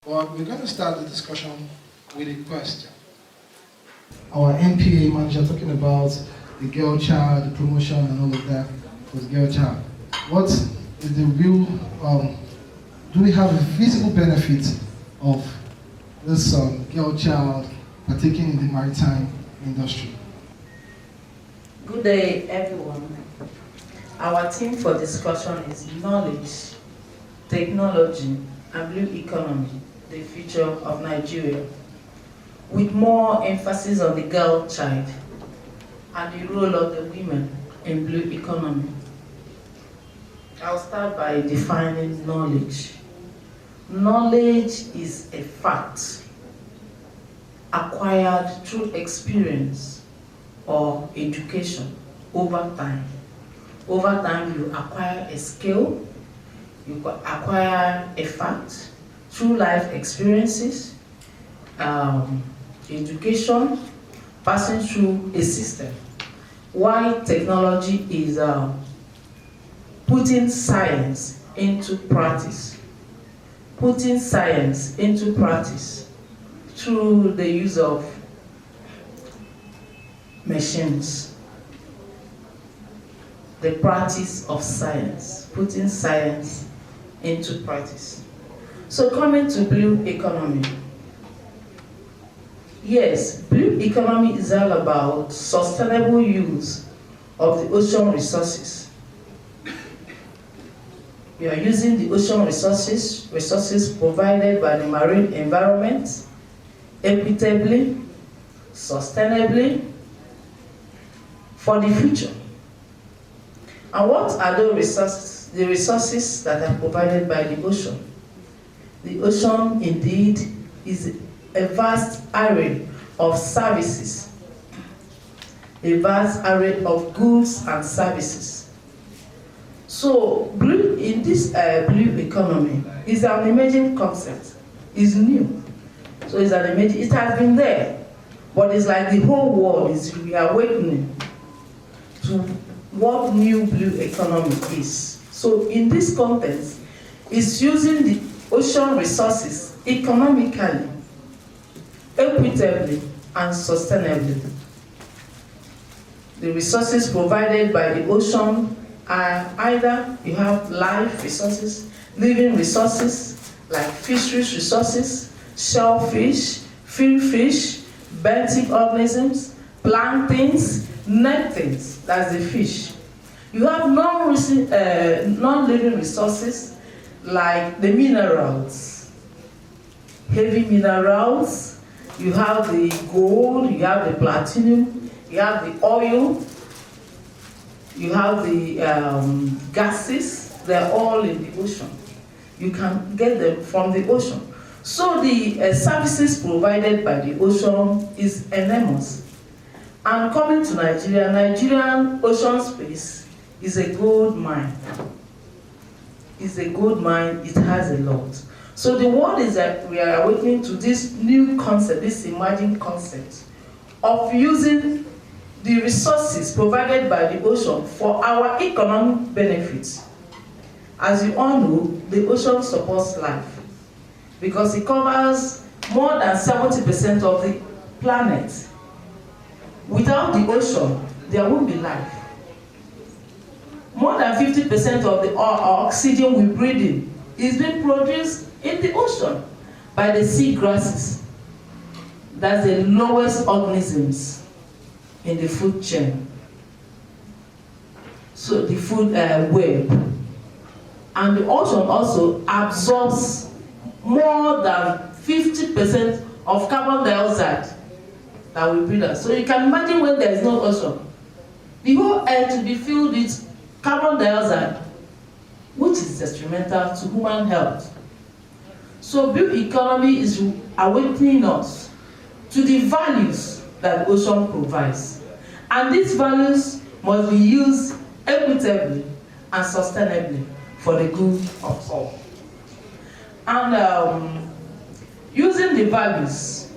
But we're going to start the discussion with a question. Our NPA manager talking about the girl child, the promotion and all of that for the girl child. What is the real, do we have a visible benefit of this girl child partaking in the maritime industry? Good day, everyone. Our theme for discussion is knowledge, technology, and blue economy, the future of Nigeria, with more emphasis on the girl child and the role of the women in blue economy. I'll start by defining knowledge. Knowledge is a fact acquired through experience or education over time. Over time, you acquire a skill, you acquire a fact through life experiences, education, passing through a system. Why technology is putting science into practice. Putting science into practice through the use of machines. The practice of science, putting science into practice. So coming to blue economy. Yes, blue economy is all about sustainable use of the ocean resources. We are using the ocean resources provided by the marine environment equitably, sustainably, for the future. And what are those resources? The resources that are provided by the ocean. The ocean, indeed, is a vast array of services, a vast array of goods and services. So, in this blue economy is an emerging concept. It's new. So it's an emerging. It has been there, but it's like the whole world is reawakening to what new blue economy is. So in this context, it's using the ocean resources economically, equitably, and sustainably. The resources provided by the ocean are either you have life resources, living resources like fisheries resources, shellfish, field fish, benthic organisms, planktons, nectins, that's the fish. You have non-living resources like the minerals, heavy minerals. You have the gold, you have the platinum, you have the oil, you have the gases. They're all in the ocean. You can get them from the ocean. So the services provided by the ocean is enormous. And coming to Nigeria, Nigerian ocean space is a gold mine. It's a gold mine, it has a lot. So the world is that we are awakening to this new concept, this emerging concept of using the resources provided by the ocean for our economic benefits. As you all know, the ocean supports life because it covers more than 70% of the planet. Without the ocean, there won't be life. More than 50% of the oxygen we breathe in is being produced in the ocean by the sea grasses. That's the lowest organisms in the food chain. So the food web. And the ocean also absorbs more than 50% of carbon dioxide that we breathe out. So you can imagine when there is no ocean, the whole air to be filled with carbon dioxide, which is detrimental to human health. So blue economy is awakening us to the values that the ocean provides. And these values must be used equitably and sustainably for the good of all. And using the values,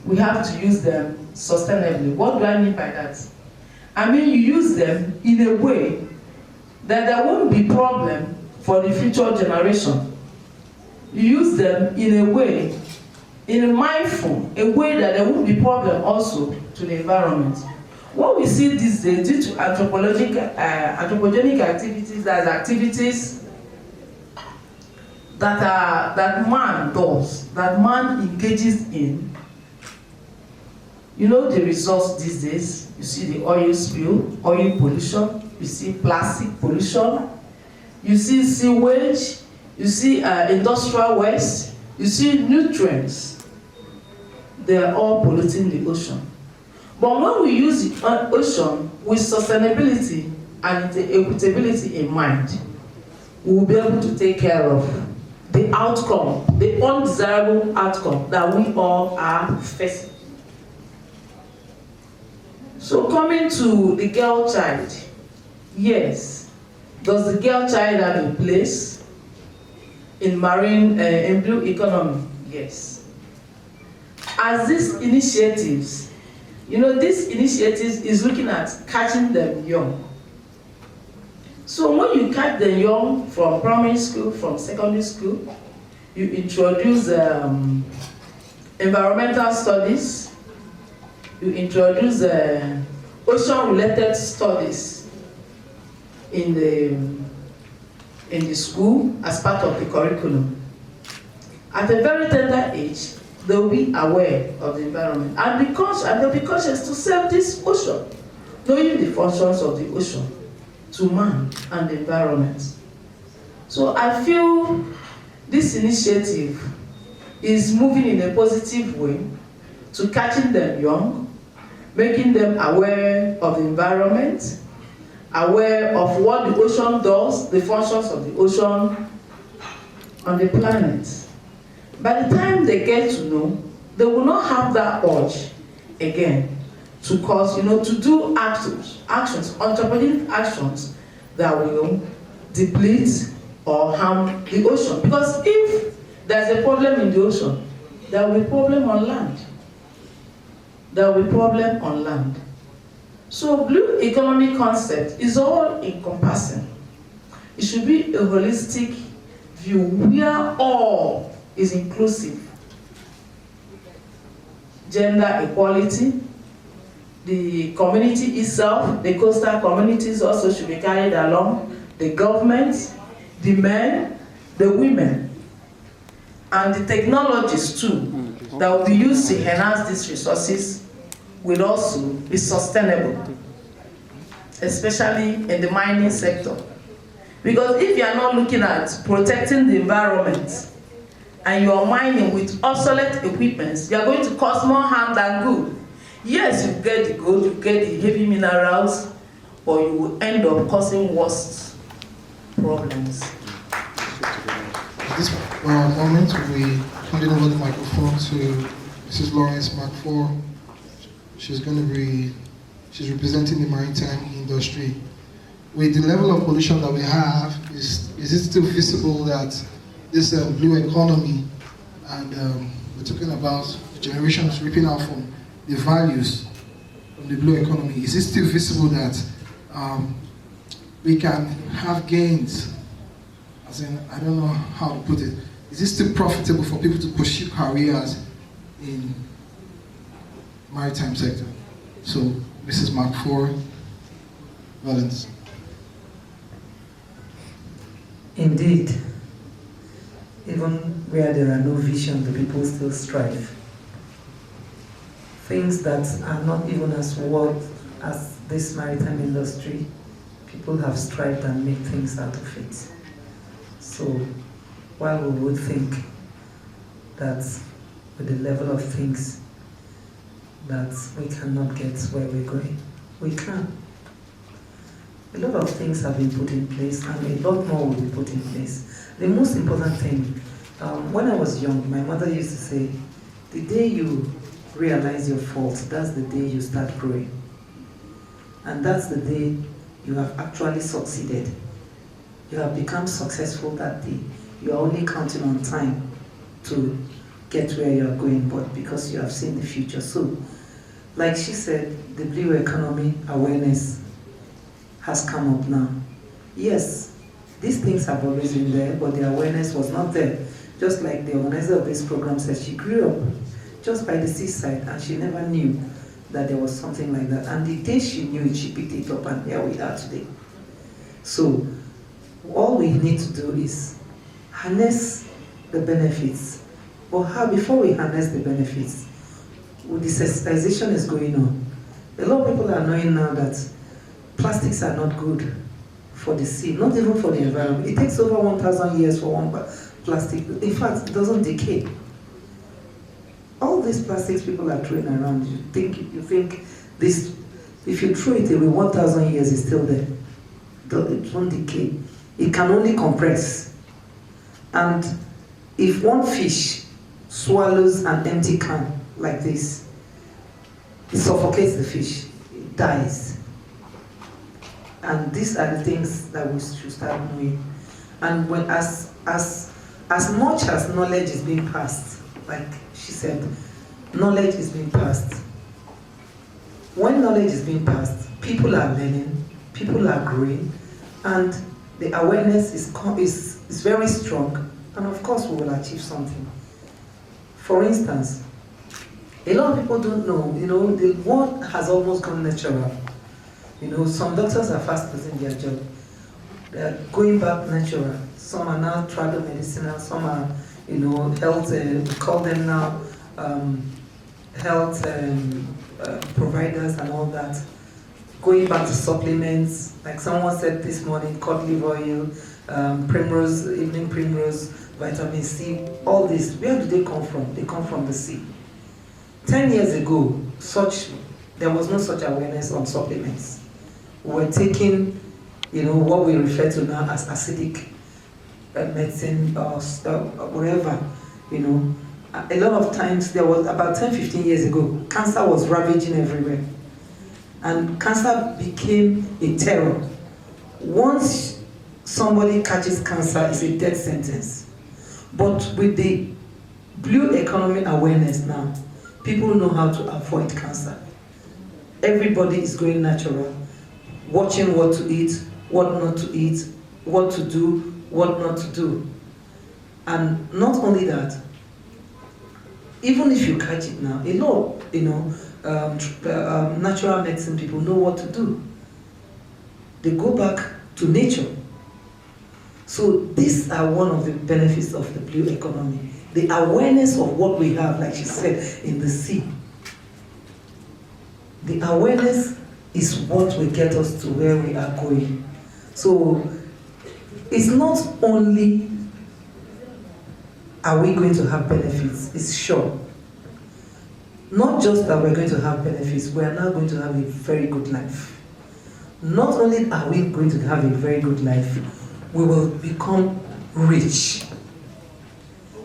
we have to use them sustainably. What do I mean by that? I mean you use them in a way that there won't be problem for the future generation. you use them in a way, in a mindful, a way that there won't be problem also to the environment. What we see these days due to anthropogenic activities, that's activities that man does, that man engages in. You know the results these days. You see the oil spill, oil pollution, you see plastic pollution, you see sewage, you see industrial waste, you see nutrients. They are all polluting the ocean. But when we use the ocean with sustainability and equitability in mind, we will be able to take care of the outcome, the undesirable outcome that we all are facing. So coming to the girl child, yes, does the girl child have a place in marine, in blue economy? Yes. As these initiatives, you know, these initiatives is looking at catching them young. So when you catch them young from primary school, from secondary school, you introduce environmental studies, you introduce ocean-related studies in the school as part of the curriculum. At a very tender age, they will be aware of the environment and they'll be conscious to save this ocean, knowing the functions of the ocean to man and the environment. So I feel this initiative is moving in a positive way to catching them young, making them aware of the environment, aware of what the ocean does, the functions of the ocean on the planet. By the time they get to know, they will not have that urge again to cause, to do actions, entrepreneurial actions that will deplete or harm the ocean. Because if there's a problem in the ocean, there will be a problem on land. There will be a problem on land. So blue economy concept is all encompassing. It should be a holistic view where all is inclusive. Gender equality, the community itself, the coastal communities also should be carried along, the government, the men, the women, and the technologies too that will be used to enhance these resources will also be sustainable, especially in the mining sector. Because if you are not looking at protecting the environment and you are mining with obsolete equipment, you are going to cause more harm than good. Yes, you get the gold, you get the heavy minerals, but you will end up causing worse problems. At this moment, we handing over the microphone to Mrs. Lawrence McFord. She's representing the maritime industry. With the level of pollution that we have, is it still visible that this blue economy, and we're talking about generations ripping out from the values of the blue economy, is it still visible that we can have gains? As in, I don't know how to put it. Is it still profitable for people to pursue careers in maritime sector? So, Mrs. McFord, Valence. Indeed, even where there are no vision, the people still strive. Things that are not even as worth as this maritime industry, people have strived and made things out of it. So, while we would think that with the level of things that we cannot get where we're going, we can. A lot of things have been put in place, and a lot more will be put in place. The most important thing, when I was young, my mother used to say, the day you realize your fault, that's the day you start growing. And that's the day you have actually succeeded. You have become successful that day. You are only counting on time to get where you are going, but because you have seen the future. So, like she said, the blue economy awareness has come up now. Yes, these things have always been there, but the awareness was not there. Just like the organizer of this program said, she grew up just by the seaside and she never knew that there was something like that. And the day she knew it, she picked it up, and here we are today. So all we need to do is harness the benefits. But how, before we harness the benefits, the sensitization is going on. A lot of people are knowing now that plastics are not good for the sea, not even for the environment. It takes over 1,000 years for one plastic. In fact, it doesn't decay. All these plastics people are throwing around, you think this, if you throw it away, 1,000 years is still there. It won't decay. It can only compress. And if one fish swallows an empty can like this, it suffocates the fish, it dies. And these are the things that we should start knowing. And when as much as knowledge is being passed, like she said, knowledge is being passed. When knowledge is being passed, people are learning, people are growing, and the awareness is very strong, and of course we will achieve something. For instance, a lot of people don't know, the world has almost gone natural. Some doctors are fast losing their job. They are going back natural. Some are now medicinal, some are, health, we call them now health providers and all that. Going back to supplements, like someone said this morning, cod liver oil, primrose, evening primrose, vitamin C, all this. Where do they come from? They come from the sea. 10 years ago, there was no such awareness on supplements. We were taking, what we refer to now as acidic medicine or whatever, A lot of times, there was about 10, 15 years ago, cancer was ravaging everywhere. And cancer became a terror. Once somebody catches cancer, it's a death sentence. But with the blue economy awareness now, people know how to avoid cancer. Everybody is going natural, watching what to eat, what not to eat, what to do, what not to do. And not only that, even if you catch it now, a lot, natural medicine people know what to do. They go back to nature. So these are one of the benefits of the blue economy. The awareness of what we have, like she said, in the sea. The awareness is what will get us to where we are going. So it's not only are we going to have benefits, it's sure. Not just that we're going to have benefits, we are now going to have a very good life. Not only are we going to have a very good life, we will become rich.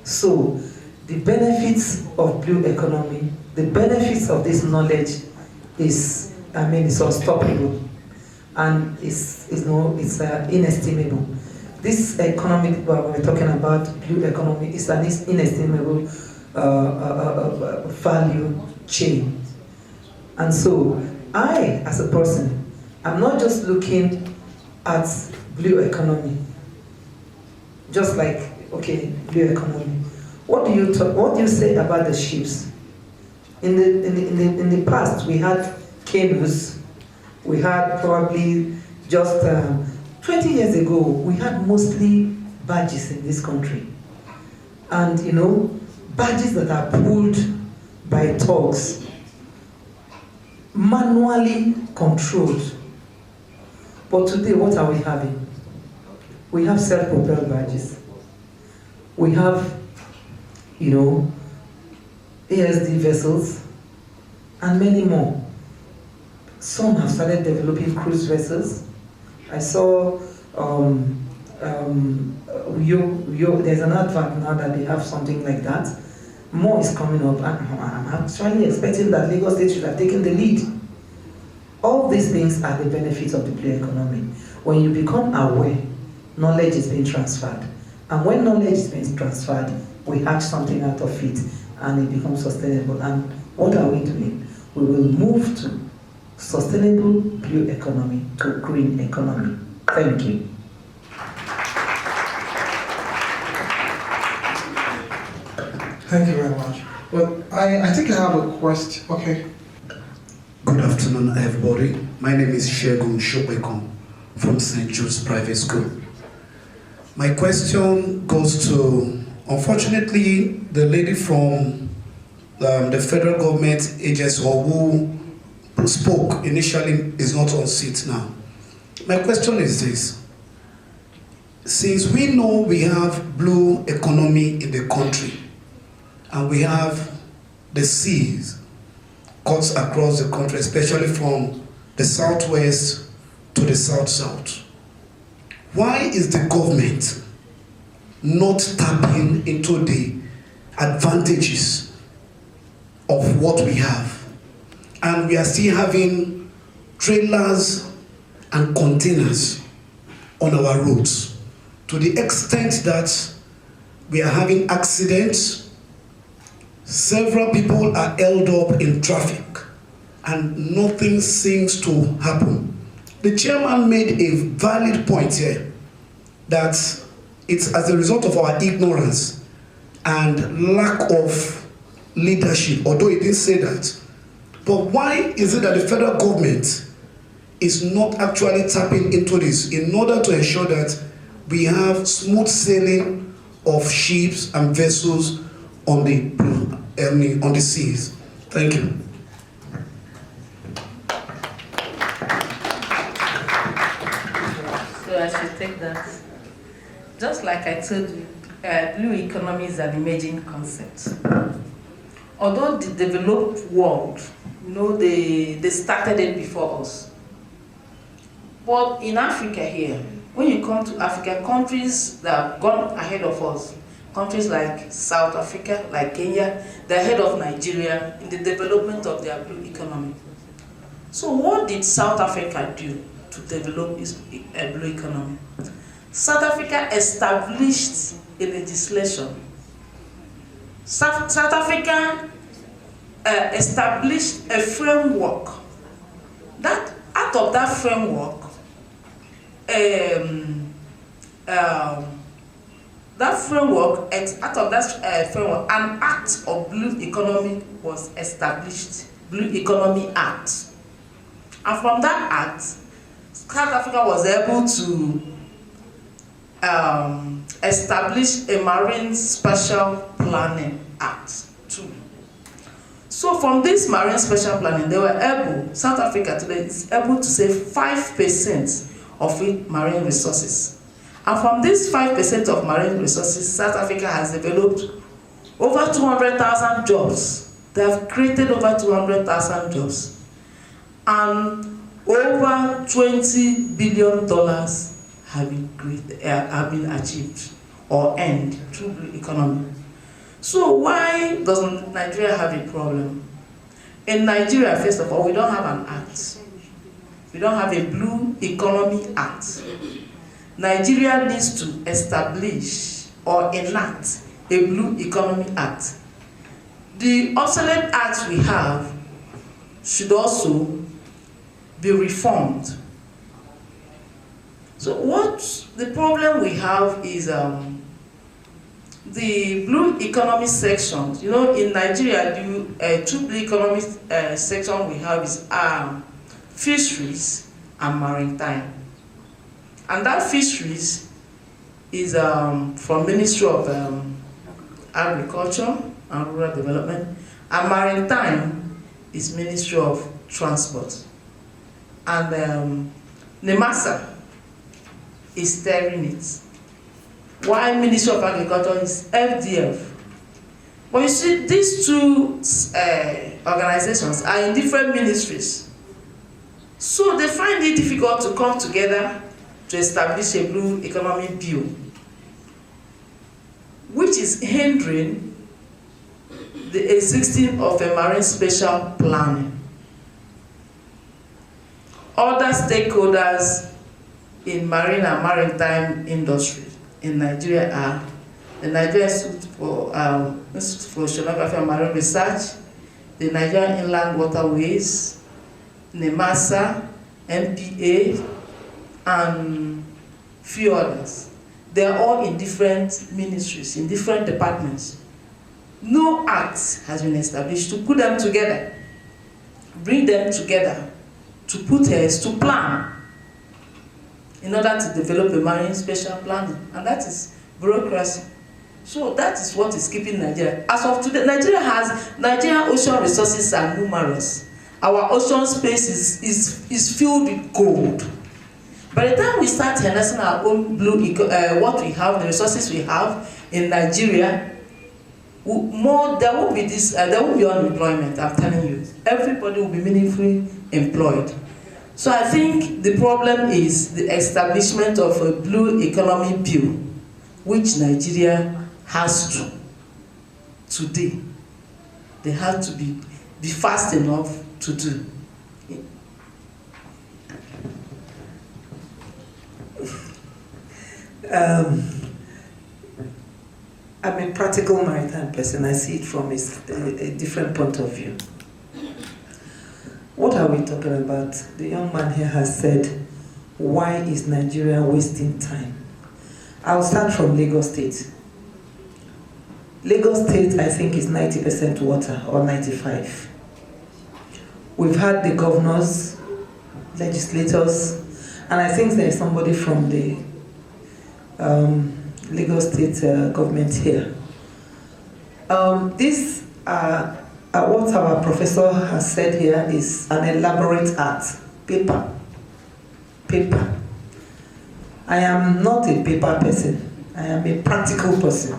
So, the benefits of blue economy, the benefits of this knowledge is unstoppable, and it's inestimable. This economic, we're talking about blue economy, is an inestimable value chain. And so, I, as a person, I'm not just looking at blue economy, just like, okay, blue economy. What do you say about the ships? In the past, we had canoes. We had probably just 20 years ago, we had mostly barges in this country. And barges that are pulled by tugs, manually controlled. But today, what are we having? We have self-propelled barges. We have, ASD vessels, and many more. Some have started developing cruise vessels. I saw there's an advert now that they have something like that. More is coming up. I'm actually expecting that Lagos State should have taken the lead. All these things are the benefits of the blue economy. When you become aware, knowledge is being transferred. And when knowledge is being transferred, we hatch something out of it, and it becomes sustainable. And what are we doing? We will move to sustainable blue economy to green economy. Thank you. Thank you very much. Well, I think I have a question. Okay. Good afternoon, everybody. My name is Shegun Shopekon from St. Jude's Private School. My question goes to, unfortunately, the lady from the federal government agency who spoke initially is not on seat now. My question is this. Since we know we have blue economy in the country, and we have the seas cuts across the country, especially from the southwest to the south-south, why is the government not tapping into the advantages of what we have? And we are still having trailers and containers on our roads to the extent that we are having accidents. Several people are held up in traffic and nothing seems to happen. The chairman made a valid point here that it's as a result of our ignorance and lack of leadership, although he didn't say that. But why is it that the federal government is not actually tapping into this in order to ensure that we have smooth sailing of ships and vessels on the seas? Thank you. So I should take that. Just like I told you, blue economy is an emerging concept. Although the developed world, they started it before us. But in Africa here, when you come to Africa, countries that have gone ahead of us, countries like South Africa, like Kenya, they're ahead of Nigeria in the development of their blue economy. So what did South Africa do to develop its blue economy? South Africa established a legislation. South Africa established a framework. That out of that framework, an act of blue economy was established, Blue Economy Act. And from that act, South Africa was able to establish a Marine Spatial Planning Act too. So from this Marine Spatial Planning, they were able, South Africa today is able to save 5% of its marine resources. And from this 5% of marine resources, South Africa has developed over 200,000 jobs. They have created over 200,000 jobs. And over $20 billion have been achieved or earned through blue economy. So why doesn't Nigeria have a problem? In Nigeria, first of all, we don't have an act. We don't have a Blue Economy Act. Nigeria needs to establish or enact a Blue Economy Act. The obsolete acts we have should also be reformed. So what the problem we have is the blue economy sections. In Nigeria, the two blue economy sections we have is fisheries and maritime. And that fisheries is from Ministry of Agriculture and Rural Development, and maritime is Ministry of Transport. And EMSRA is steering it. Why Ministry of Agriculture is FDF. But you see, these two organizations are in different ministries. So they find it difficult to come together to establish a blue economy bill, which is hindering the existing of a marine spatial planning. Other stakeholders in marine and maritime industry in Nigeria are the Nigerian Institute for Oceanography and Marine Research, the Nigerian Inland Waterways, EMSRA, MPA, and few others. They are all in different ministries, in different departments. no act has been established to put them together, bring them together, to put heads to plan in order to develop a marine spatial planning, and that is bureaucracy. So that is what is keeping Nigeria. As of today, Nigerian ocean resources are numerous. Our ocean space is filled with gold. By the time we start harnessing our own what we have, the resources we have in Nigeria, there won't be unemployment, I'm telling you. Everybody will be meaningfully employed. So I think the problem is the establishment of a blue economy bill, which Nigeria has to today. They have to be fast enough to do. I'm a practical maritime person. I see it from a different point of view. What are we talking about? The young man here has said, why is Nigeria wasting time? I'll start from Lagos State. Lagos State, I think, is 90% water, or 95%. We've had the governors, legislators, and I think there's somebody from the Lagos State government here. What our professor has said here is an elaborate art, paper. I am not a paper person, I am a practical person.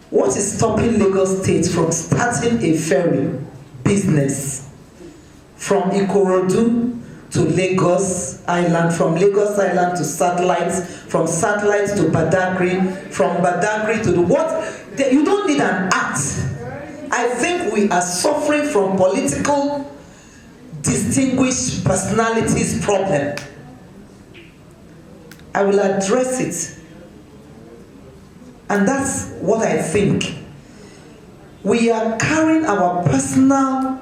What is stopping Lagos State from starting a ferry business from Ikorodu to Lagos Island, from Lagos Island to satellites, from satellites to Badagry, from Badagry to you don't need an act. I think we are suffering from political distinguished personalities problem. I will address it. And that's what I think. We are carrying our personal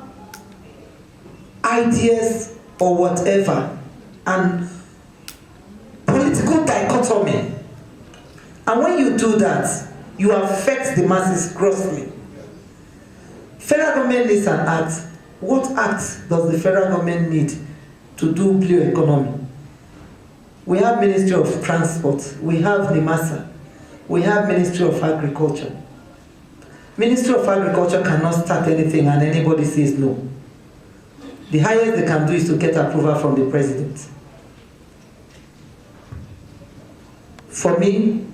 ideas or whatever and political dichotomy. And when you do that, you affect the masses grossly. Federal government needs an act. What act does the federal government need to do blue economy? We have Ministry of Transport, we have EMSRA, we have Ministry of Agriculture. Ministry of Agriculture cannot start anything and anybody says no. The highest they can do is to get approval from the president. For me,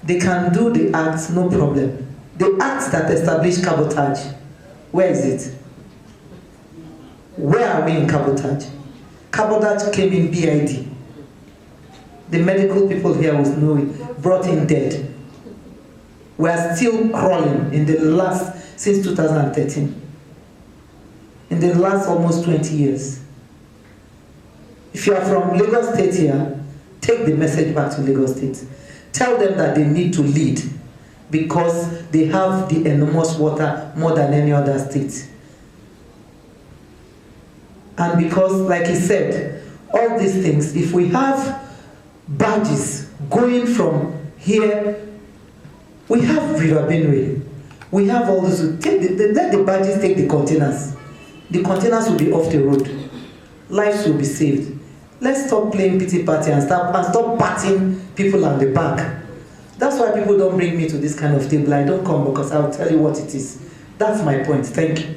they can do the act, no problem. The act that established cabotage, where is it? Where are we in cabotage? Cabotage came in BID. The medical people here will know it, brought in dead. We are still crawling since 2013. In the last almost 20 years. If you are from Lagos State here, take the message back to Lagos State. Tell them that they need to lead because they have the enormous water more than any other state. And because, like he said, all these things, if we have barges going from here, we have River Benue, we have all this, let the barges take the containers. The containers will be off the road. Lives will be saved. Let's stop playing pity party and stop patting people on the back. That's why people don't bring me to this kind of table. I don't come because I'll tell you what it is. That's my point. Thank you.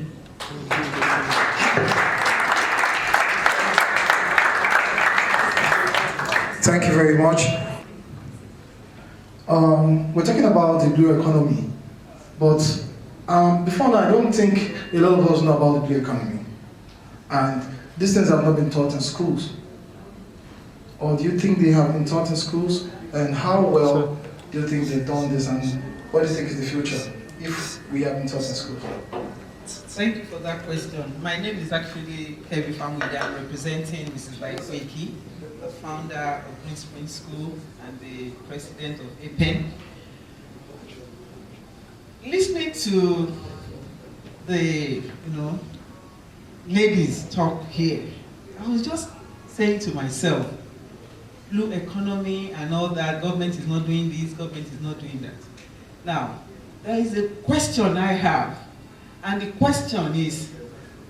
Thank you very much. We're talking about the blue economy, but before now, I don't think a lot of us know about the blue economy. And these things have not been taught in schools. Or do you think they have been taught in schools? And how well do you think they've done this? And what do you think is the future if we have been taught in schools? Thank you for that question. My name is actually Heavy Family. I'm representing Mrs. Laikoiki, the founder of Green Spring School and the president of APEN. Listening to the ladies talk here, I was just saying to myself, blue economy and all that, government is not doing this, government is not doing that. Now, there is a question I have, and the question is,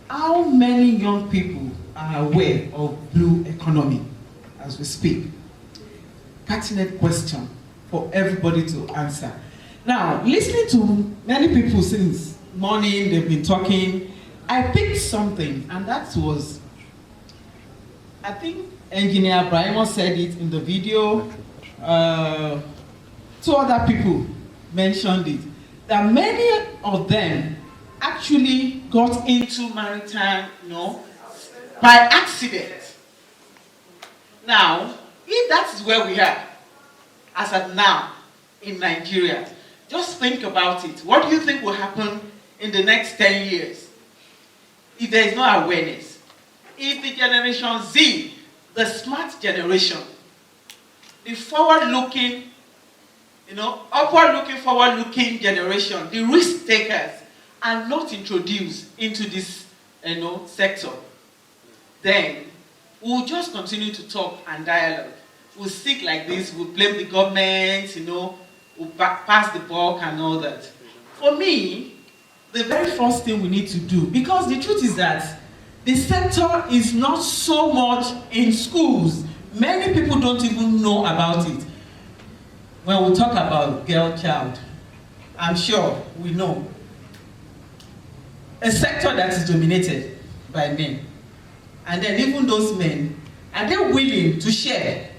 how many young people are aware of blue economy as we speak? Pertinent question for everybody to answer. Now, listening to many people since morning, they've been talking, I picked something, and that was, I think Engineer Brahimo said it in the video, 2 other people mentioned it, that many of them actually got into maritime, by accident. Now, if that is where we are, as of now, in Nigeria, just think about it. What do you think will happen in the next 10 years if there is no awareness? If the Generation Z, the smart generation, the forward-looking, upward-looking, forward-looking generation, the risk takers, are not introduced into this, sector, then we'll just continue to talk and dialogue. We'll stick like this, we'll blame the government, we'll pass the buck and all that. For me, the very first thing we need to do, because the truth is that the sector is not so much in schools. Many people don't even know about it. When we talk about girl child, I'm sure we know. A sector that is dominated by men. And then even those men, are they willing to share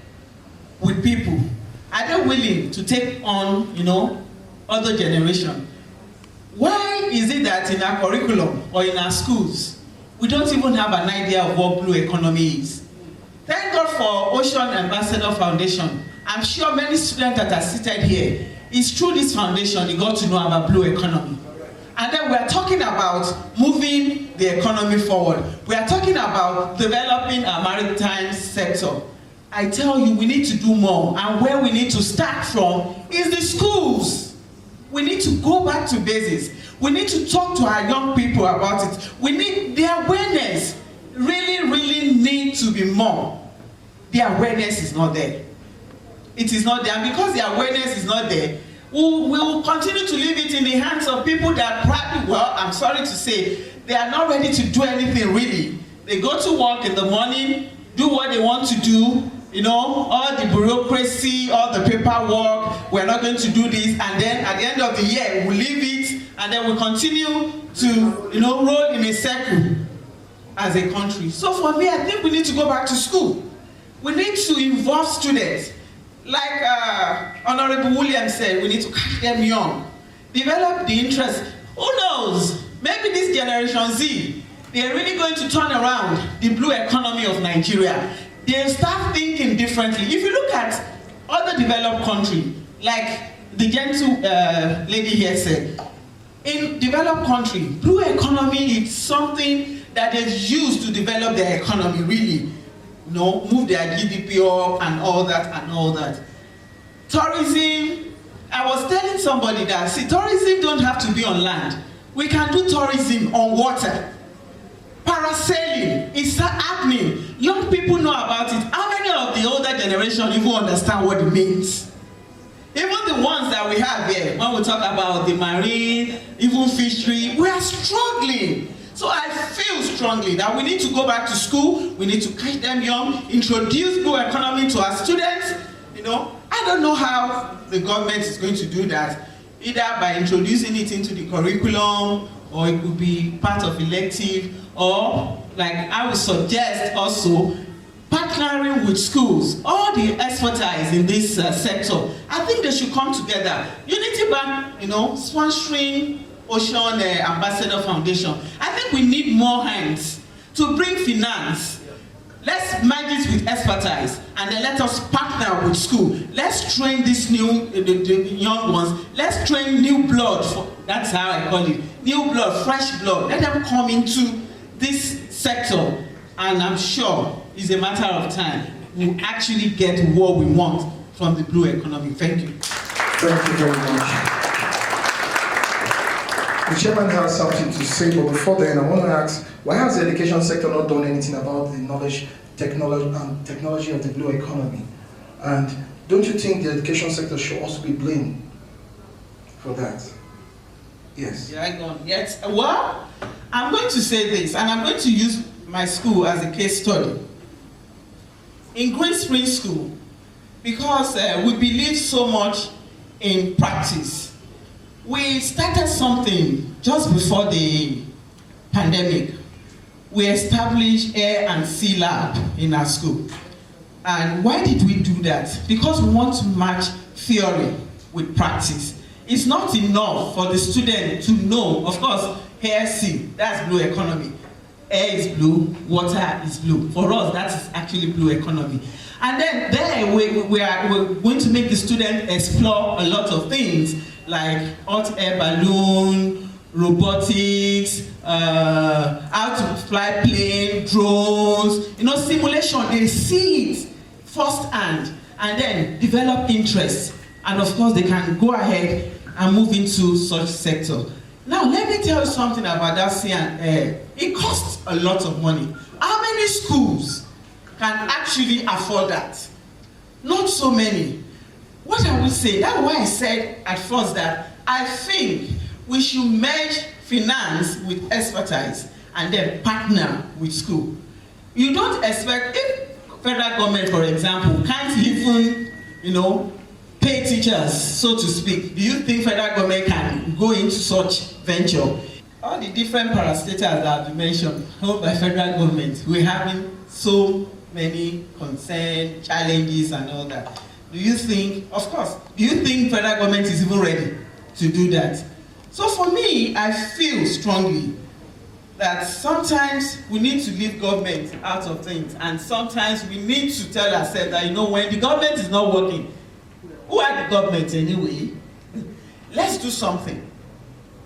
with people? Are they willing to take on, other generation? Why is it that in our curriculum or in our schools, we don't even have an idea of what blue economy is? Thank God for Ocean Ambassador Foundation. I'm sure many students that are seated here, it's through this foundation they got to know about blue economy. And then we are talking about moving the economy forward. We are talking about developing our maritime sector. I tell you, we need to do more. And where we need to start from is the schools. We need to go back to basics. We need to talk to our young people about it. We need the awareness. Really need to be more. The awareness is not there. It is not there. And because the awareness is not there, we will continue to leave it in the hands of people that probably, well, I'm sorry to say, they are not ready to do anything really. They go to work in the morning, do what they want to do, all the bureaucracy, all the paperwork, we're not going to do this, and then at the end of the year, we'll leave it, and then we'll continue to, roll in a circle as a country. So for me, I think we need to go back to school. We need to involve students. Like Honorable Williams said, we need to catch them young, develop the interest. Who knows? Maybe this Generation Z, they're really going to turn around the blue economy of Nigeria. They'll start thinking differently. If you look at other developed countries, like the gentle lady here said, in developed countries, blue economy is something that is used to develop their economy, really. Move their GDP up and all that. Tourism, I was telling somebody that, tourism don't have to be on land. We can do tourism on water. Parasailing is happening. Young people know about it. How many of the older generation even understand what it means? Even the ones that we have here, when we talk about the marine, even fishery, we are struggling. So I feel strongly that we need to go back to school, we need to catch them young, introduce blue economy to our students. I don't know how the government is going to do that, either by introducing it into the curriculum, or it could be part of elective, or like I would suggest also, partnering with schools, all the expertise in this sector. I think they should come together. Unity Bank, sponsoring Ocean Ambassador Foundation. I think we need more hands to bring finance. Let's merge it with expertise, and then let us partner with school. Let's train these the young ones. Let's train new blood. That's how I call it. New blood, fresh blood. Let them come into this sector, and I'm sure it's a matter of time we'll actually get what we want from the blue economy. Thank you. Thank you very much. The chairman has something to say, but before then, I want to ask, why has the education sector not done anything about the knowledge, technology of the blue economy? And don't you think the education sector should also be blamed for that? Yes. Yeah, gone. Yes. Well, I'm going to say this, and I'm going to use my school as a case study. In Green Spring School, because we believe so much in practice, we started something just before the pandemic. We established Air and Sea Lab in our school. And why did we do that? Because we want to match theory with practice. It's not enough for the student to know, of course, air, sea, that's blue economy. Air is blue, water is blue. For us, that is actually blue economy. And then there, we're going to make the student explore a lot of things, like hot air balloon, robotics, how to fly plane, drones, simulation. They see it firsthand and then develop interest. And of course, they can go ahead and move into such sector. Now, let me tell you something about that sea and air. It costs a lot of money. How many schools can actually afford that? Not so many. What I will say, that's why I said at first that I think we should merge finance with expertise and then partner with school. You don't expect, if federal government, for example, can't even, pay teachers, so to speak, do you think federal government can go into such venture? All the different parastatals that you mentioned, held by federal government, we're having so many concerns, challenges, and all that. Do you think, of course, do you think federal government is even ready to do that? So for me, I feel strongly that sometimes we need to leave government out of things, and sometimes we need to tell ourselves that, when the government is not working, who are the government anyway? Let's do something.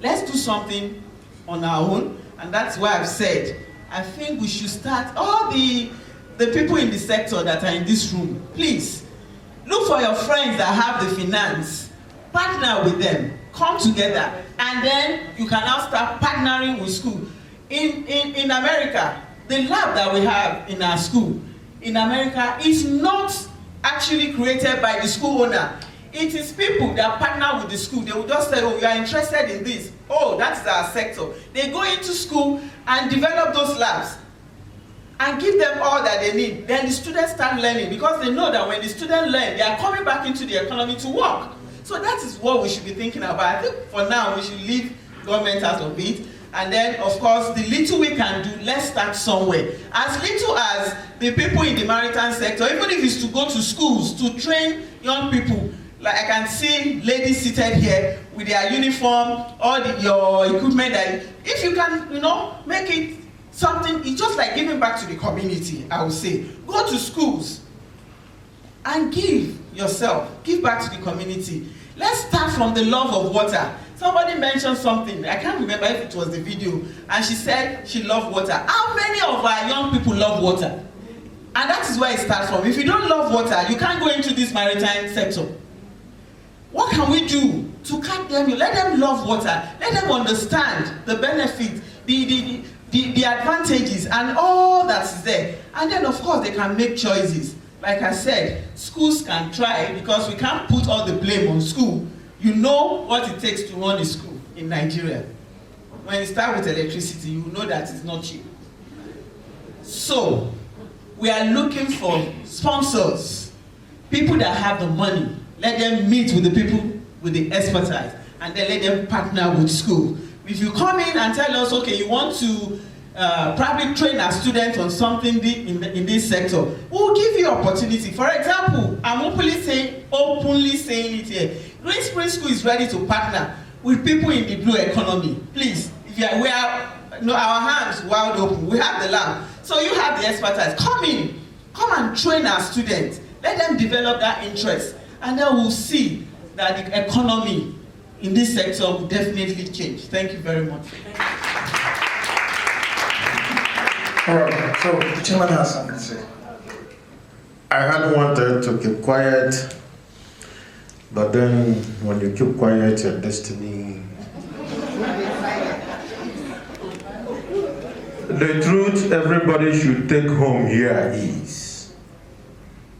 Let's do something on our own, and that's why I've said, I think we should start, all the people in the sector that are in this room, please, look for your friends that have the finance, partner with them, come together, and then you can now start partnering with school. In America, the lab that we have in our school, in America, is not actually created by the school owner. It is people that partner with the school. They will just say, oh, you are interested in this. Oh, that's our sector. They go into school and develop those labs and give them all that they need. Then the students start learning, because they know that when the students learn, they are coming back into the economy to work. So that is what we should be thinking about. I think for now, we should leave government out of it. And then, of course, the little we can do, let's start somewhere. As little as the people in the maritime sector, even if it's to go to schools to train young people. Like I can see ladies seated here with their uniform, all your equipment. If you can, make it something, it's just like giving back to the community, I would say. Go to schools and give back to the community. Let's start from the love of water. Somebody mentioned something, I can't remember if it was the video, and she said she loved water. How many of our young people love water? And that is where it starts from. If you don't love water, you can't go into this maritime sector. What can we do to catch them? Let them love water. Let them understand the benefits, the advantages, and all that is there. And then, of course, they can make choices. Like I said, schools can try, because we can't put all the blame on school. You know what it takes to run a school in Nigeria. When you start with electricity, you know that it's not cheap. So, we are looking for sponsors, people that have the money. Let them meet with the people with the expertise, and then let them partner with school. If you come in and tell us, okay, you want to probably train our students on something in this sector, we'll give you opportunity. For example, I'm openly saying it here. Green Spring School is ready to partner with people in the blue economy. Please, we are our hands wide open. We have the lab, so you have the expertise. Come in, come and train our students. Let them develop that interest, and then we'll see that the economy in this sector will definitely change. Thank you very much. All right, so the chairman has something to say. I had wanted to keep quiet, but then when you keep quiet, your destiny. The truth everybody should take home here is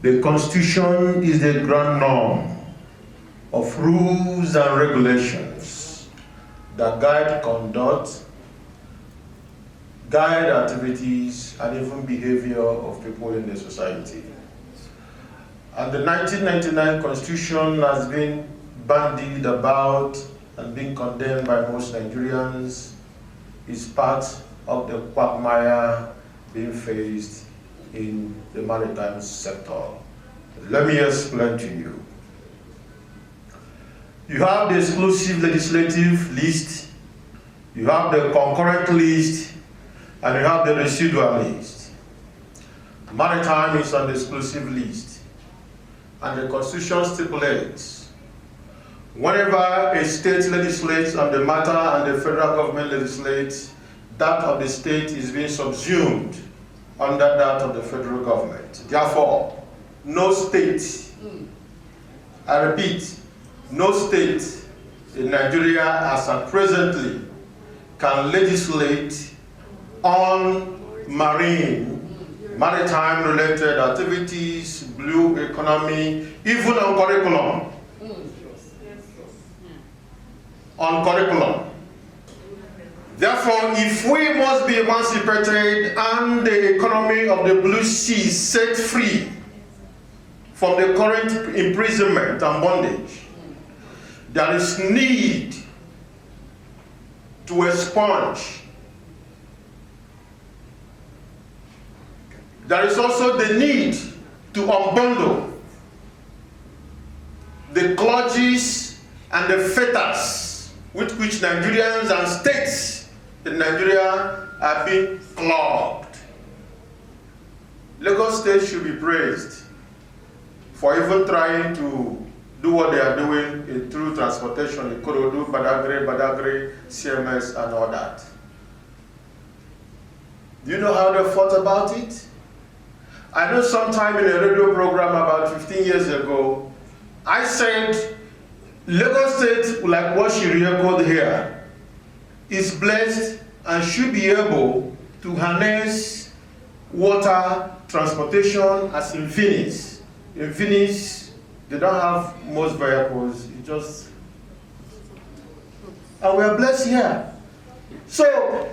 the Constitution is the grand norm of rules and regulations that guide conduct, guide activities, and even behavior of people in the society. And the 1999 Constitution has been bandied about and been condemned by most Nigerians, is part of the quagmire being faced in the maritime sector. Let me explain to you. You have the exclusive legislative list, you have the concurrent list, and you have the residual list. Maritime is on the exclusive list, and the Constitution stipulates whenever a state legislates on the matter and the federal government legislates, that of the state is being subsumed under that of the federal government. Therefore, no state, I repeat, no state in Nigeria as at presently can legislate on maritime related activities, blue economy, even on curriculum. On curriculum. Therefore, if we must be emancipated and the economy of the blue sea set free from the current imprisonment and bondage, there is need to expunge. There is also the need to unbundle the clutches and the fetters with which Nigerians and states in Nigeria have been clogged. Lagos State should be praised for even trying to do what they are doing through transportation in Ikorodu, Badagry, CMS, and all that. Do you know how they fought about it? I know sometime in a radio program about 15 years ago, I said Lagos State, like what she re-echoed here, is blessed and should be able to harness water transportation as in Venice. In Venice, they don't have most vehicles, it just, and we are blessed here. So,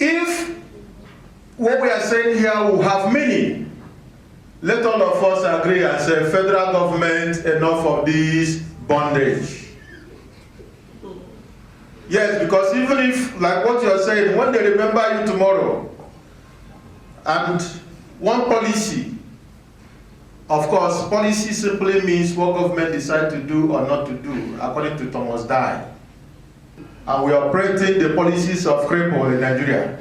if what we are saying here will have meaning, let all of us agree and say, federal government, enough of this bondage. Yes, because even if, like what you are saying, when they remember you tomorrow, and one policy, of course, policy simply means what government decide to do or not to do, according to Thomas Dye. And we are operating the policies of cripple in Nigeria.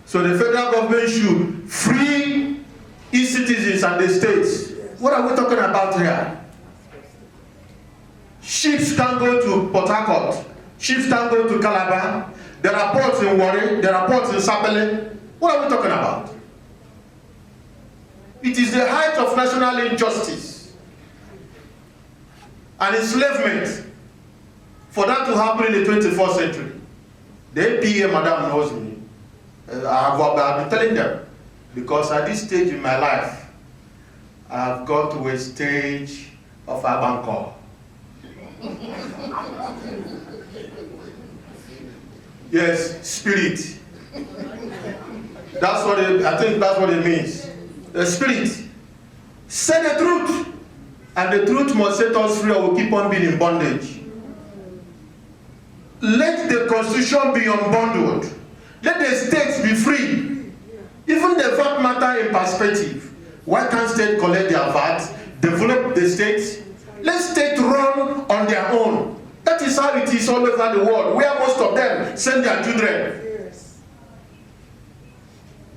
So the federal government should free its citizens and the states. What are we talking about here? Ships can go to Port Harcourt. Ships can go to Calabar. There are ports in Warri. There are ports in Sapele. What are we talking about? It is the height of national injustice and enslavement for that to happen in the 21st century. The APA, madam, knows me. I've been telling them, because at this stage in my life, I've got to a stage of Abankor. Yes, spirit. That's what I think that's what it means. The spirit. Say the truth. And the truth must set us free or we'll keep on being in bondage. Let the constitution be unbundled. Let the states be free. Even the VAT matter in perspective. Why can't states collect their VAT, develop the states? Let states run on their own. That is how it is all over the world, where most of them send their children.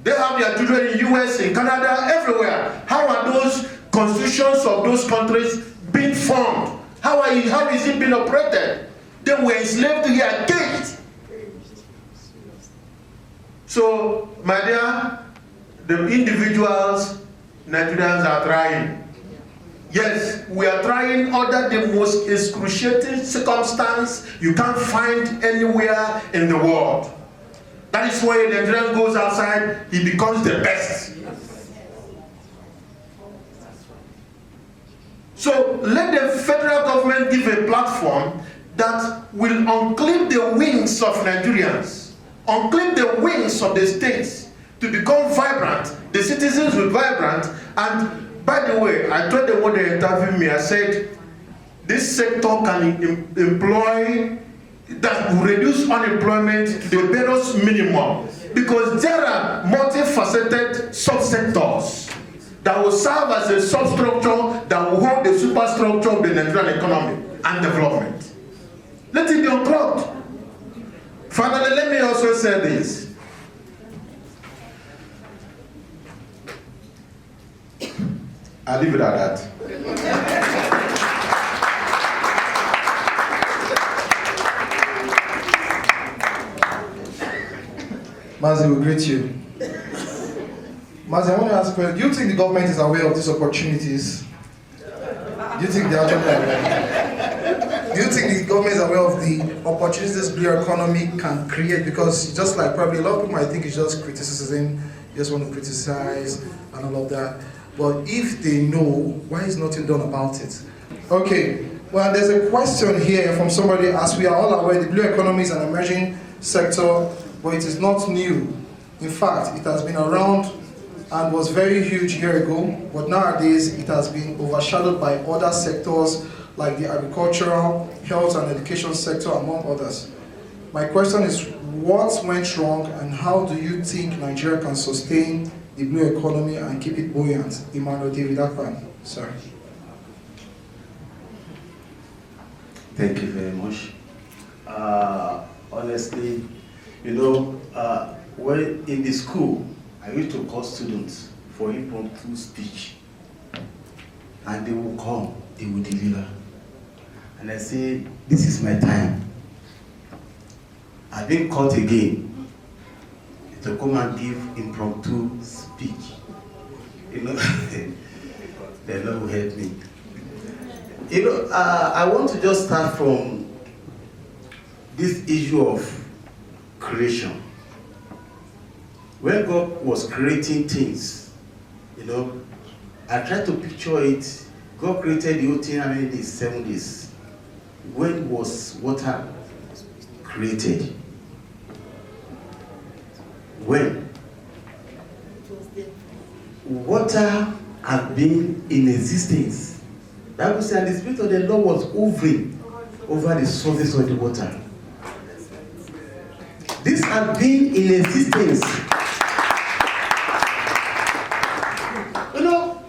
They have their children in US, in Canada, everywhere. How are those constitutions of those countries being formed? How is it being operated? They were enslaved here, caged. So, my dear, the individuals, Nigerians are trying. Yes, we are trying under the most excruciating circumstance you can't find anywhere in the world. That is why a Nigerian goes outside, he becomes the best. So let the federal government give a platform, that will unclip the wings of Nigerians, unclip the wings of the states to become vibrant, the citizens will be vibrant. And by the way, I told them when they interviewed me, I said, this sector can employ, that will reduce unemployment to the barest minimum, because there are multifaceted subsectors that will serve as a substructure that will hold the superstructure of the Nigerian economy and development. Let it be unclogged. Finally, let me also say this. I'll leave it at that. Mazi, we greet you. Mazi, I want to ask you, do you think the government is aware of these opportunities? Do you think they actually aware? Do you think the government is aware of the opportunities this blue economy can create? Because just like probably a lot of people might think it's just criticism, you just want to criticize and all of that. But if they know, why is nothing done about it? Okay, well, there's a question here from somebody. As we are all aware, the blue economy is an emerging sector, but it is not new. In fact, it has been around and was very huge a year ago, but nowadays it has been overshadowed by other sectors like the agricultural, health and education sector, among others. My question is, what went wrong and how do you think Nigeria can sustain the blue economy and keep it buoyant? Emmanuel David Akpan, sorry. Thank you very much. Honestly, you know, when in the school, I used to call students for impromptu speech, and they will come, they will deliver. And I say, this is my time. I've been called again to come and give impromptu speech. You know, the Lord will help me. You know, I want to just start from this issue of creation. When God was creating things, you know, I tried to picture it. God created the whole thing how many days? 7 days. When was water created? When? Water had been in existence. Bible says, and the Spirit of the Lord was hovering over the surface of the water. This had been in existence. You know,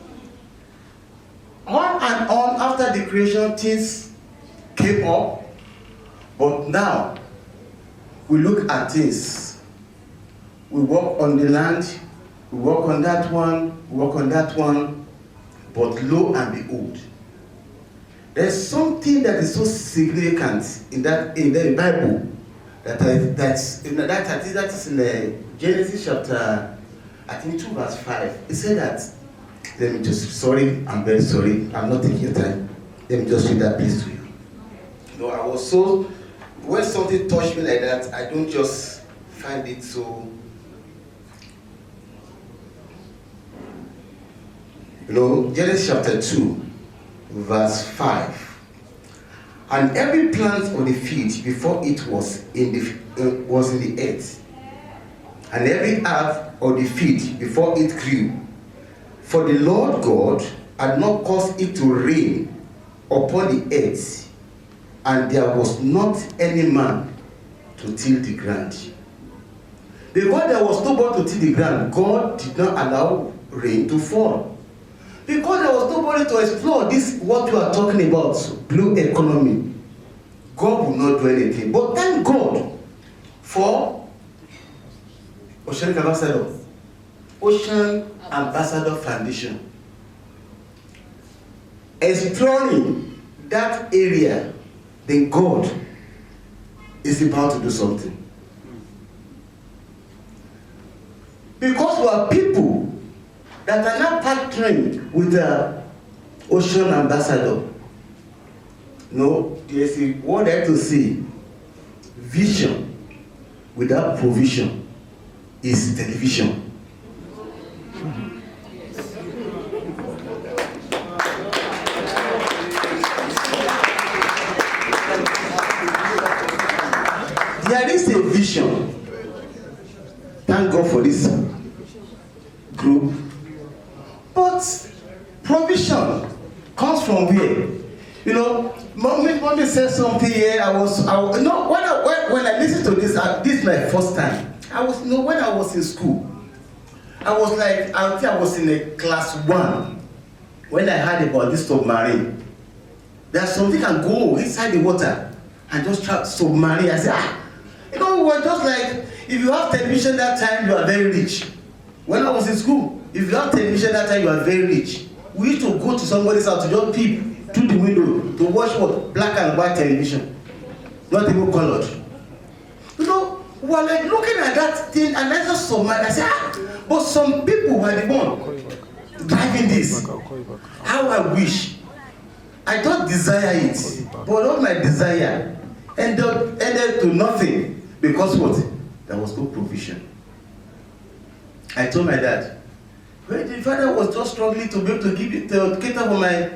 on and on after the creation, things came up, but now we look at things. We walk on the land, we walk on that one, we walk on that one, but lo and behold, there's something that is so significant in the Bible that's in Genesis chapter, I think 2 verse 5. It said that, let me just, sorry, I'm very sorry, I'm not taking your time. Let me just read that please to you. You know, I was so, when something touched me like that, I don't just find it so, you know, Genesis chapter 2, verse 5. And every plant of the field before it was in the earth, and every herb of the field before it grew. For the Lord God had not caused it to rain upon the earth, and there was not any man to till the ground. Because there was nobody to till the ground, God did not allow rain to fall. Because there was nobody to explore this, what you are talking about, blue economy, God will not do anything. But thank God for Ocean Ambassador Foundation. Exploring that area, then God is about to do something. Because we are people that are now partnering with the Ocean Ambassador. No, there's a word I have to say. Vision without provision is television. there is a vision. Thank God for this group. But provision comes from where? You know, mommy said something here. When I listened to this, this is my first time. When I was in school, I was like, I think I was in a class 1 when I heard about this submarine. There's something can go inside the water and just try submarine. I said, we were just like, if you have television that time, you are very rich. When I was in school, if you have television that time, you are very rich. We used to go to somebody's house to just peep through the window to watch what? Black and white television. Not even colored. We were like looking at that thing and I just submarine. I said, but some people were the one driving this. How I wish. I don't desire it, but all my desire ended to nothing because what? There was no provision. I told my dad, when the father was just struggling to be able to cater for my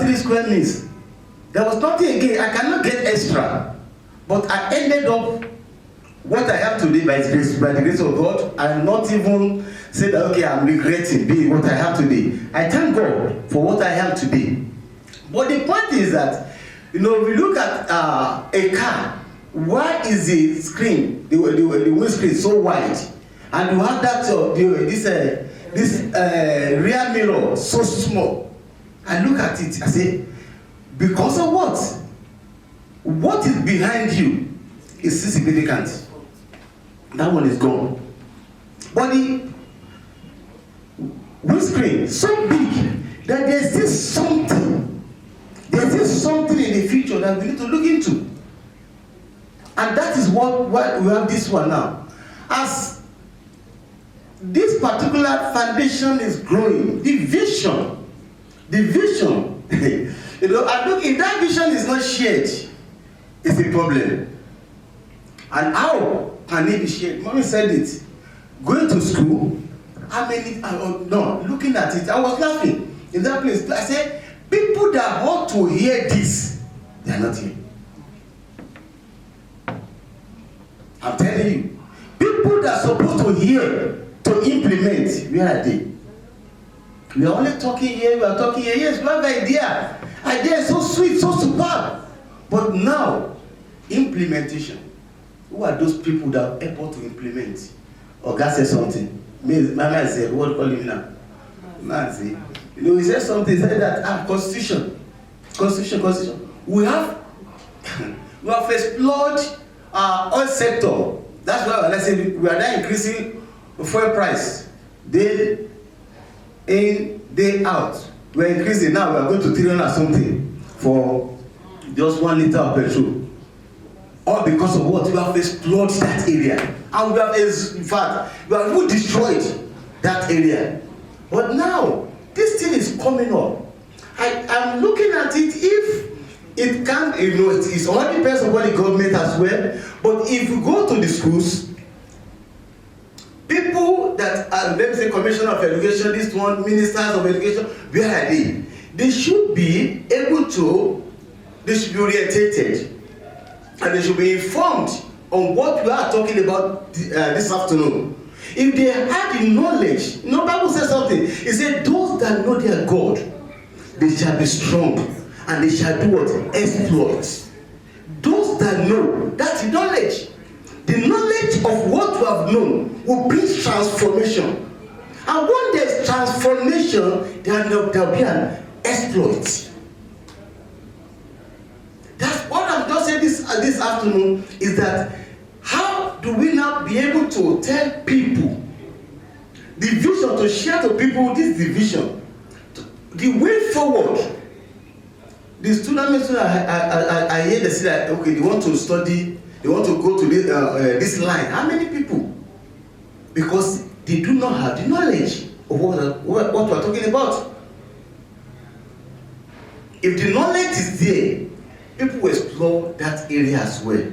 3 square meals, there was nothing again. I cannot get extra, but I ended up what I have today by the grace of God. I'm not even say that okay, I'm regretting being what I have today. I thank God for what I have today. But the point is that, we look at a car. Why is the screen, the windscreen so wide, and you have that this rear mirror so small? I look at it. I say, because of what? What is behind you is insignificant. That one is gone. But the windscreen so big that there's this something. There's this something in the future that we need to look into. And that is what we have this one now. As this particular foundation is growing, the vision, and look, if that vision is not shared, it's a problem. And how can it be shared? Mommy said it. Going to school, looking at it, I was laughing in that place. I said, people that ought to hear this, they are not here. I'm telling you, people that are supposed to hear, to implement, where are they? We are only talking here, we are talking here. Yes, we have an idea. Idea is so sweet, so superb. But now, implementation. Who are those people that are able to implement? Or God said something. My man said, what call him now? Man said, he said something, he said that, Constitution. We have explored oil sector. That's why let's say we are now increasing fuel price day in, day out. We're increasing now. We are going to 300 or something for just 1 liter of petrol. All because of what? We have explored that area, and we have, in fact, we have even destroyed that area. But now this thing is coming up. I'm looking at it. If it can, it's all depends on what the government as well. But if you go to the schools, people that are, let me say, commissioner of education, this one, ministers of education, where are they? They should be able to, they should be orientated, and they should be informed on what we are talking about this afternoon. If they have the knowledge, the Bible says something. It said, those that know their God, they shall be strong, and they shall do what? Exploits. Those that know, that's knowledge. The knowledge of what you have known will bring transformation. And when there's transformation, there will be an exploit. That's what I'm just saying this afternoon, is that how do we now be able to tell people the vision, to share to people this vision, the way forward? The students, I hear they say that, okay, they want to study, they want to go to this line. How many people? Because they do not have the knowledge of what we're talking about. If the knowledge is there, people will explore that area as well.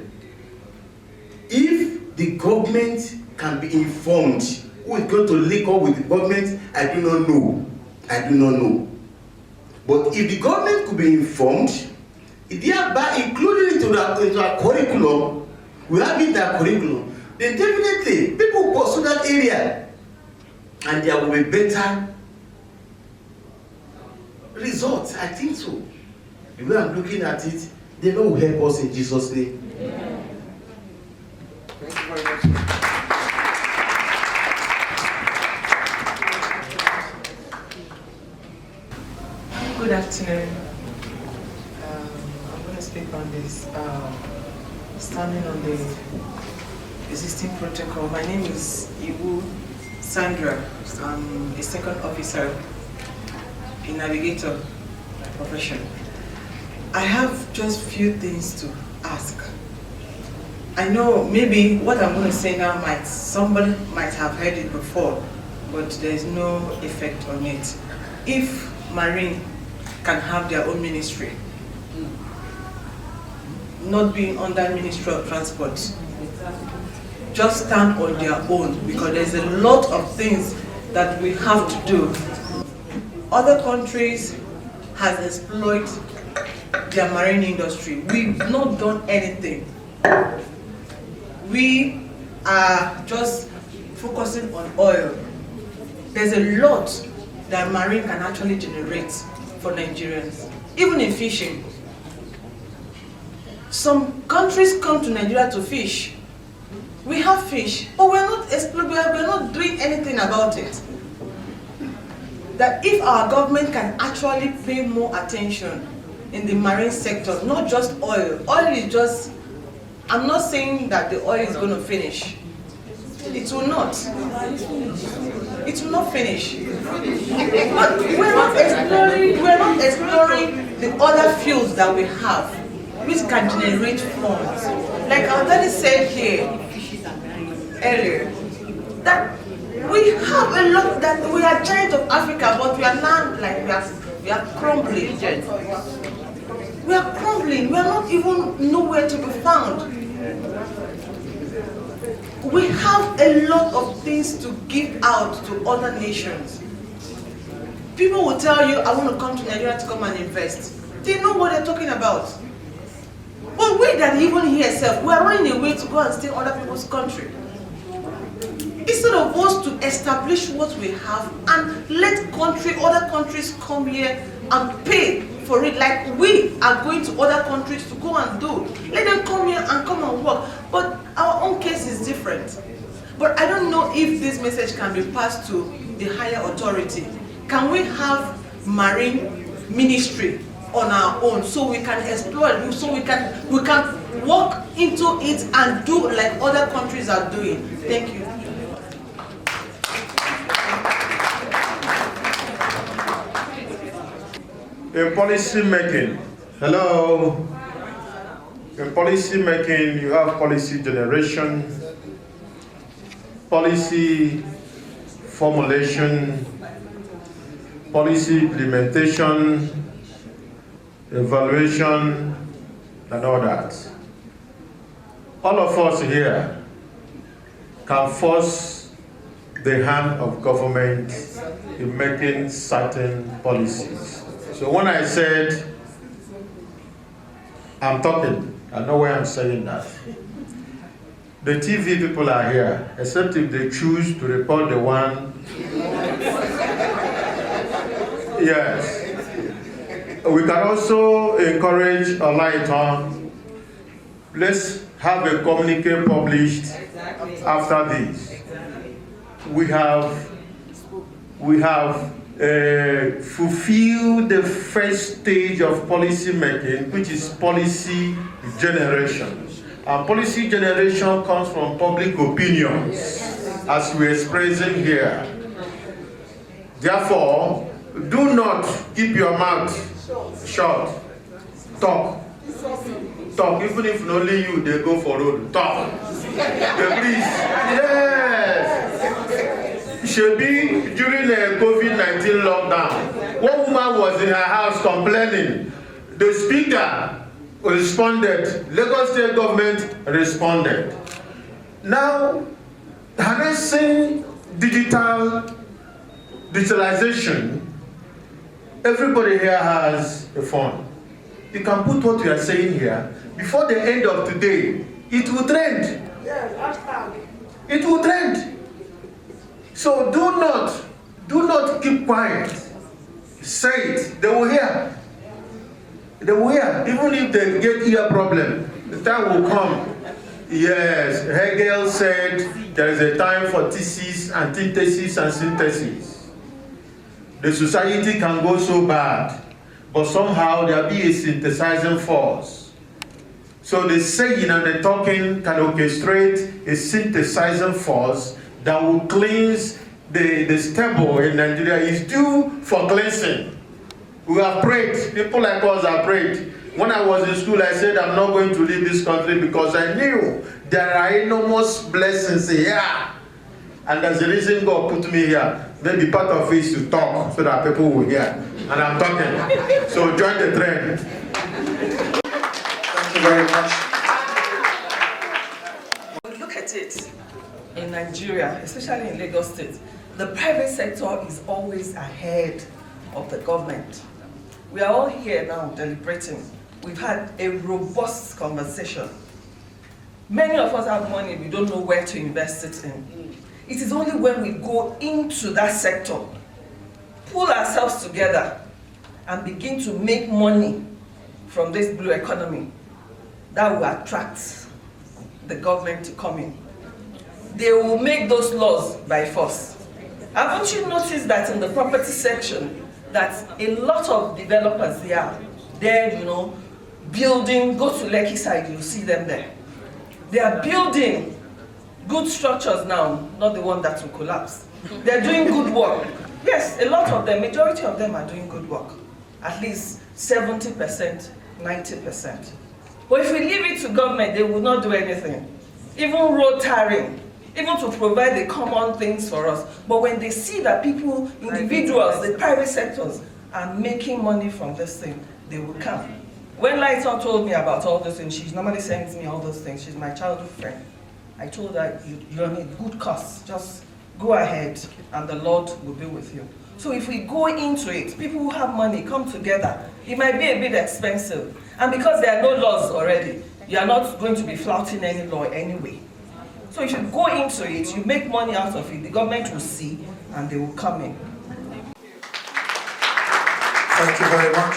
If the government can be informed, who is going to link up with the government, I do not know. But if the government could be informed, thereby including into our curriculum, we have it in our curriculum, then definitely people will pursue that area and there will be better results. I think so. The way I'm looking at it, the Lord will help us in Jesus' name. Thank you very much. Good afternoon. I'm going to speak on this, standing on the existing protocol. My name is Ibu Sandra. I'm a second officer in navigator profession. I have just few things to ask. I know maybe what I'm going to say now somebody might have heard it before, but there's no effect on it. If Marine can have their own ministry, not being under Ministry of Transport, just stand on their own, because there's a lot of things that we have to do. Other countries has exploited their marine industry. We've not done anything. We are just focusing on oil. There's a lot that marine can actually generate for Nigerians, even in fishing. Some countries come to Nigeria to fish. We have fish, but we're not doing anything about it. That if our government can actually pay more attention in the marine sector, not just oil. Oil is just, I'm not saying that the oil is going to finish. It will not. It will not finish. But we're not exploring the other fields that we have, which can generate funds. Like I already said here earlier, that we have a lot, that we are giant of Africa, but we are not like we are crumbling. We are crumbling. We are not even nowhere to be found. We have a lot of things to give out to other nations. People will tell you, I want to come to Nigeria to come and invest. They know what they're talking about. But we that even here self, we are running away to go and stay in other people's country. Instead of us to establish what we have and let other countries come here and pay for it, like we are going to other countries to go and do. Let them come here and come and work. But our own case is different. But I don't know if this message can be passed to the higher authority. Can we have marine ministry on our own so we can explore, so we can walk into it and do like other countries are doing? Thank you. In policy making, hello. In policy making, you have policy generation, policy formulation, policy implementation, evaluation, and all that. All of us here can force the hand of government in making certain policies. So when I said, I'm talking, I know why I'm saying that. The TV people are here, except if they choose to report the one. Yes. We can also encourage a light on. Let's have a communique published after this. We have fulfilled the first stage of policy making, which is policy generation. And policy generation comes from public opinions, as we're expressing here. Therefore, do not keep your mouth shut. Talk. Talk. Even if only you, they go for road. Talk. Please. Yes. Shebi, during the COVID-19 lockdown, one woman was in her house complaining. The speaker responded. Lagos State government responded. Now, harnessing digitalization, everybody here has a phone. You can put what you are saying here. Before the end of today, it will trend. It will trend. So do not keep quiet. Say it. They will hear. They will hear. Even if they get ear problem, the time will come. Yes, Hegel said there is a time for thesis, antithesis, and synthesis. The society can go so bad, but somehow there be a synthesizing force. So the saying and the talking can orchestrate a synthesizing force that will cleanse the stable in Nigeria. Is due for cleansing. We have prayed. People like us have prayed. When I was in school, I said I'm not going to leave this country because I knew there are enormous blessings here. And there's a reason God put me here. Maybe part of it is to talk so that people will hear. And I'm talking. So join the trend. Thank you very much. When we look at it in Nigeria, especially in Lagos State, the private sector is always ahead of the government. We are all here now deliberating. We've had a robust conversation. Many of us have money, we don't know where to invest it in. It is only when we go into that sector, pull ourselves together, and begin to make money from this blue economy, that will attract the government to come in. They will make those laws by force. Haven't you noticed that in the property section, that a lot of developers they're building, go to Lekki side, you'll see them there. They are building good structures now, not the one that will collapse. They're doing good work. Yes, a lot of them, majority of them are doing good work. At least 70%, 90%. But if we leave it to government, they will not do anything. Even road tarring, even to provide the common things for us. But when they see that people, individuals, the private sectors are making money from this thing, they will come. When Lighton told me about all those things, she normally sends me all those things. She's my childhood friend. I told her, you're on a good course. Just go ahead and the Lord will be with you. So if we go into it, people who have money come together. It might be a bit expensive. And because there are no laws already, you are not going to be flouting any law anyway. So if you go into it, you make money out of it, the government will see and they will come in. Thank you very much.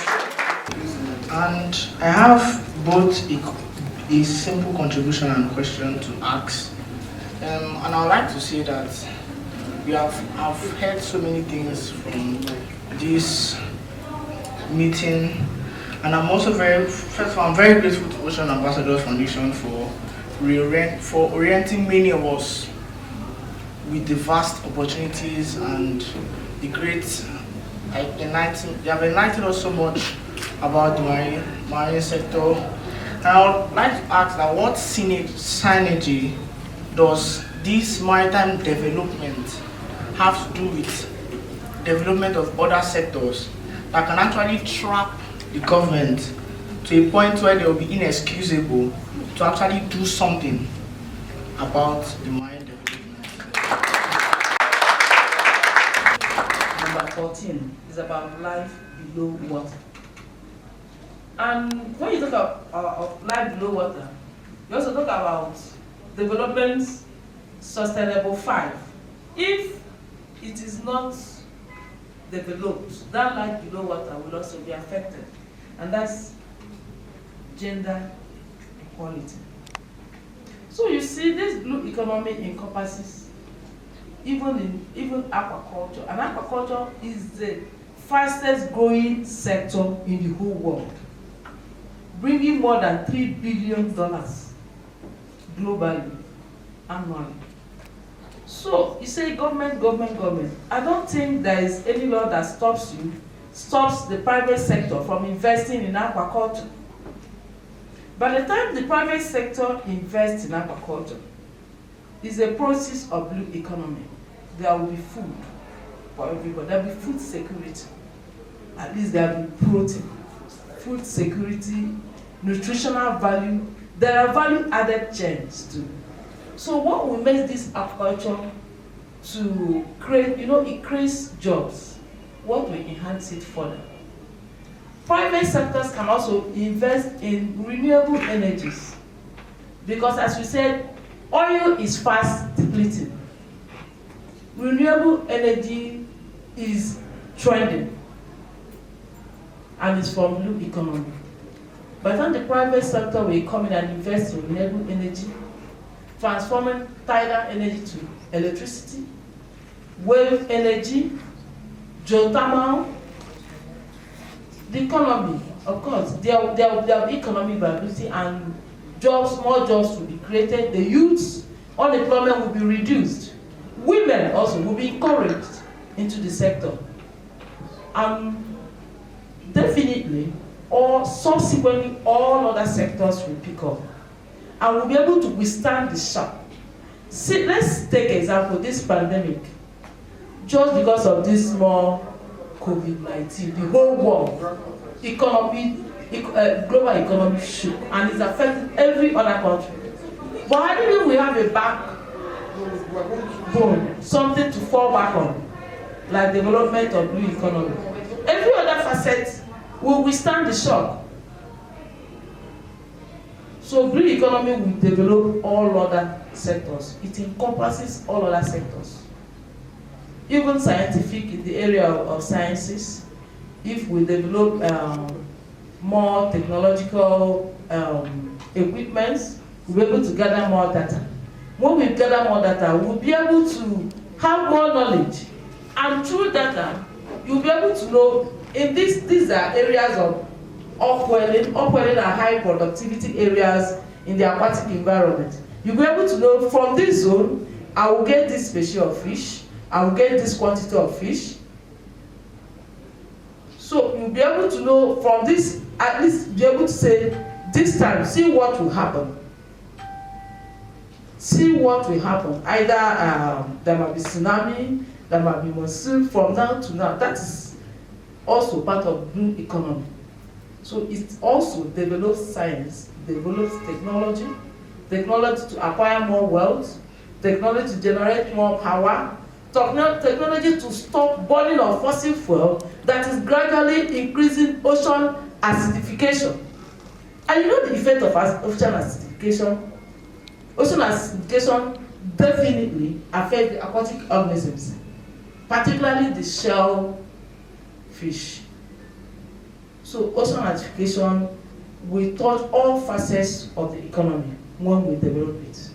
And I have both a simple contribution and question to ask. And I would like to say that I've heard so many things from this meeting, and I'm also first of all, I'm very grateful to Ocean Ambassadors Foundation for orienting many of us with the vast opportunities and the great they have enlightened us so much about the marine sector. And I would like to ask that what synergy does this maritime development have to do with development of other sectors that can actually trap the government to a point where they will be inexcusable to actually do something about the marine development? Number 14 is about life below water. And when you talk of life below water, you also talk about development sustainable 5. If it is not developed, that life below water will also be affected. And that's gender equality. So you see, this blue economy encompasses even aquaculture. And aquaculture is the fastest growing sector in the whole world, bringing more than $3 billion globally annually. So you say government. I don't think there is any law that stops the private sector from investing in aquaculture. By the time the private sector invests in aquaculture, it's a process of blue economy. There will be food for everybody. There will be food security. At least there will be protein, food security, nutritional value. There are value-added chains too. So what will make this aquaculture to create, it creates jobs. What will enhance it further? Private sectors can also invest in renewable energies. Because as we said, oil is fast depleting. Renewable energy is trending and it's from blue economy. By the time the private sector will come in and invest in renewable energy, transforming tidal energy to electricity, wave energy, geothermal, the economy, of course, there will be economic viability and jobs, more jobs will be created, the youths, unemployment will be reduced. Women also will be encouraged into the sector. Definitely, or subsequently, all other sectors will pick up. And we'll be able to withstand the shock. See, let's take example, this pandemic. Just because of this small COVID-19, the whole world, global economy shook, and it's affecting every other country. But I think we have a backbone, something to fall back on, like development of blue economy. Every other facet will withstand the shock. So blue economy will develop all other sectors. It encompasses all other sectors. Even scientific, in the area of sciences, if we develop more technological equipments, we'll be able to gather more data. When we gather more data, we'll be able to have more knowledge. And through data, you'll be able to know, in these are areas of upwelling are high productivity areas in the aquatic environment. You'll be able to know, from this zone, I will get this species of fish, I will get this quantity of fish. So you'll be able to know from this, at least be able to say, this time, see what will happen. See what will happen. Either there might be tsunami, there might be monsoon, from now to now. That is also part of blue economy. So it also develops science, develops technology to acquire more wealth, technology to generate more power, technology to stop burning of fossil fuel that is gradually increasing ocean acidification. And you know the effect of ocean acidification? Ocean acidification definitely affects the aquatic organisms, particularly the shellfish. So ocean acidification will touch all facets of the economy when we develop it.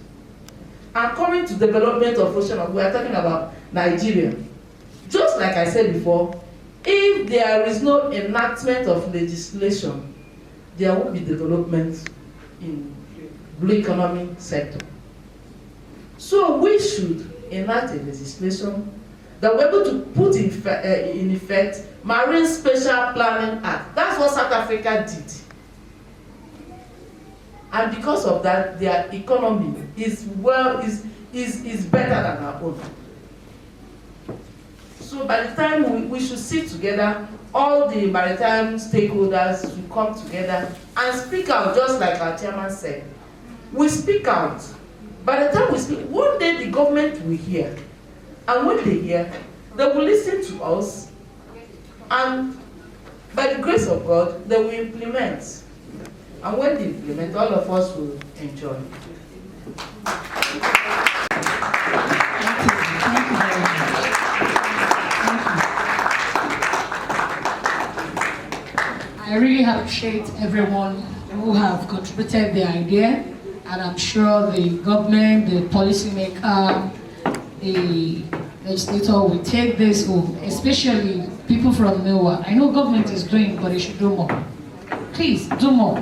And coming to development of ocean, we are talking about Nigeria. Just like I said before, if there is no enactment of legislation, there will be development in blue economy sector. So we should enact a legislation that we're able to put in effect Marine Spatial Planning Act. That's what South Africa did. And because of that, their economy is better than our own. So by the time we should sit together, all the maritime stakeholders will come together and speak out, just like our chairman said. We speak out. By the time we speak, one day the government will hear. And when they hear, they will listen to us. And by the grace of God, they will implement. And when they implement, all of us will enjoy. I really appreciate everyone who have contributed their idea, and I'm sure the government, the policymaker, the legislator will take this home, especially people from NOAA. I know government is doing, but they should do more. Please, do more.